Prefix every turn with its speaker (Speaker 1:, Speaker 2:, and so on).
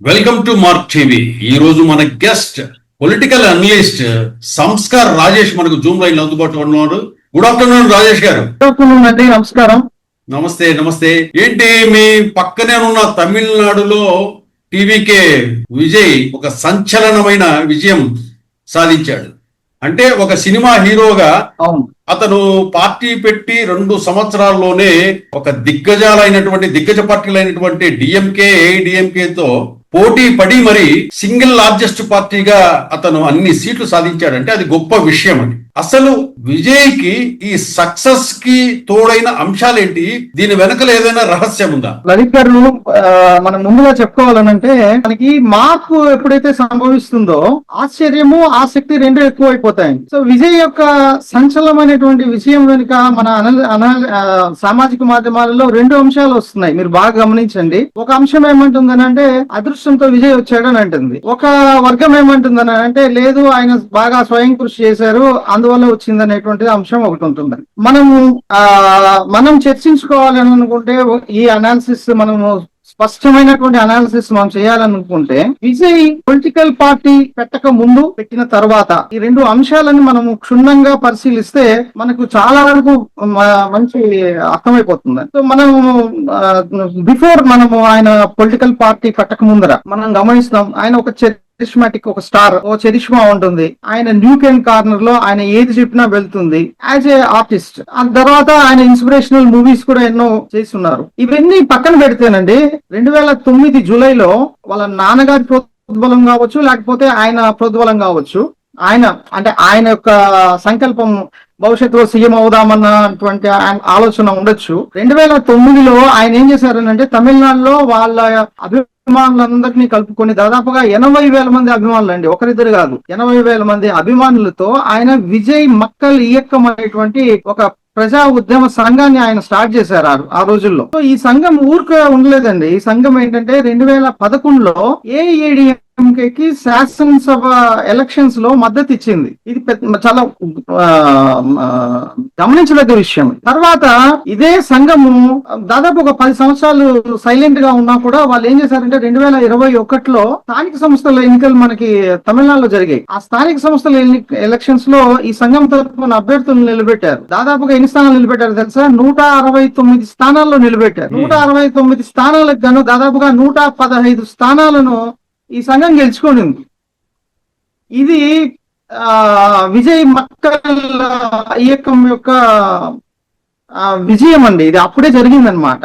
Speaker 1: Welcome to mark TV. ఈ రోజు మన guest political analyst Sanskar Rajesh మనకు జూమ్ లైన్ అందుబాటులో ఉన్నాడు. గుడ్ ఆఫ్టర్నూన్ రాజేష్ గారు.
Speaker 2: గుడ్ ఆఫ్టర్నూన్ అండి, నమస్కారం.
Speaker 1: నమస్తే నమస్తే. ఏంటి మీ పక్కనే ఉన్న తమిళనాడులో టీవీకే విజయ్ ఒక సంచలనమైన విజయం సాధించాడు. అంటే ఒక సినిమా హీరోగా అతను పార్టీ పెట్టి 2 సంవత్సరాల్లోనే ఒక దిగ్గజ పార్టీలైనటువంటి డిఎంకే, ఏఐడిఎంకేతో పోటీ పడి మరి సింగిల్ లార్జెస్ట్ పార్టీగా అతను అన్ని సీట్లు సాధించాడంటే అది గొప్ప విషయం. అని అసలు విజయ్ కి ఈ సక్సెస్ కి తోడైన అంశాలేంటి? దీని వెనకల ఏదైనా రహస్యం ఉందా?
Speaker 2: లలిత్ గారు, మనం ముందుగా చెప్పుకోవాలనంటే మనకి మార్పు ఎప్పుడైతే సంభవిస్తుందో ఆశ్చర్యము, ఆసక్తి రెండు ఎక్కువ అయిపోతాయి. సో విజయ్ యొక్క సంచలనమైనటువంటి విజయం వెనుక మన సామాజిక మాధ్యమాలలో 2 అంశాలు వస్తున్నాయి. మీరు బాగా గమనించండి. ఒక అంశం ఏమంటుందని అంటే అదృష్టంతో విజయ్ వచ్చాడని అంటుంది. ఒక వర్గం ఏమంటుందని అంటే లేదు, ఆయన బాగా స్వయం కృషి చేశారు, అందువల్ల వచ్చింది అనేటువంటి అంశం ఒకటి ఉంటుంది. మనం చర్చించుకోవాలని అనుకుంటే ఈ అనాలిసిస్ మనము స్పష్టమైనటువంటి అనాలిసిస్ మనం చేయాలనుకుంటే విజయ్ పొలిటికల్ పార్టీ పెట్టక ముందు, పెట్టిన తర్వాత ఈ 2 అంశాలను మనము క్షుణ్ణంగా పరిశీలిస్తే మనకు చాలా వరకు మంచి అర్థమైపోతుంది. సో మనము బిఫోర్ మనము ఆయన పొలిటికల్ పార్టీ పెట్టక ముందర మనం గమనిస్తాం, ఆయన ఒక చరిష్మాటిక్, ఒక స్టార్, ఓ చరిష్మా ఉంటుంది. ఆయన న్యూక్ అండ్ కార్నర్ లో ఆయన ఏది చెప్పినా వెళ్తుంది యాజ్ ఏ ఆర్టిస్ట్. ఆ తర్వాత ఆయన ఇన్స్పిరేషనల్ మూవీస్ కూడా ఎన్నో చేస్తున్నారు. ఇవన్నీ పక్కన పెడితేనండి 2009 జూలైలో వాళ్ళ నాన్నగారి ప్రోద్బలం కావచ్చు, లేకపోతే ఆయన ప్రోద్బలం కావచ్చు, ఆయన యొక్క సంకల్పం భవిష్యత్తులో సీఎం అవుదామన్నటువంటి ఆలోచన ఉండొచ్చు. 2009లో ఆయన ఏం చేశారనంటే తమిళనాడులో వాళ్ళ అభిమానులందరినీ కలుపుకొని దాదాపుగా 80,000 మంది అభిమానులు అండి, ఒకరిద్దరు కాదు, 80,000 మంది అభిమానులతో ఆయన విజయ్ మక్కల్ ఇయక్కం అనేటువంటి ఒక ప్రజా ఉద్యమ సంఘాన్ని ఆయన స్టార్ట్ చేశారు ఆ రోజుల్లో. సో ఈ సంఘం ఊరికే ఉండలేదండి. ఈ సంఘం ఏంటంటే 2011లో ఏఐఏడిఎంకేకి శాసనసభ ఎలక్షన్స్ లో మద్దతు ఇచ్చింది. ఇది చాలా గమనించదగ్గ విషయం. తర్వాత ఇదే సంఘము దాదాపు ఒక 10 సంవత్సరాలు సైలెంట్ గా ఉన్నా కూడా వాళ్ళు ఏం చేశారంటే 2021లో స్థానిక సంస్థల ఎన్నికలు మనకి తమిళనాడులో జరిగాయి. ఆ స్థానిక సంస్థల ఎలక్షన్స్ లో ఈ సంఘం తరపున అభ్యర్థులను నిలబెట్టారు. దాదాపుగా ఎన్ని స్థానాలు నిలబెట్టారు తెలుసా? 169 స్థానాల్లో నిలబెట్టారు. 169 స్థానాలకు గాను దాదాపుగా 115 స్థానాలను ఈ సంఘం గెలుచుకోనింది. ఇది విజయ్ మక్కల్ ఇయక్కం యొక్క విజయం అండి. ఇది అప్పుడే జరిగిందనమాట.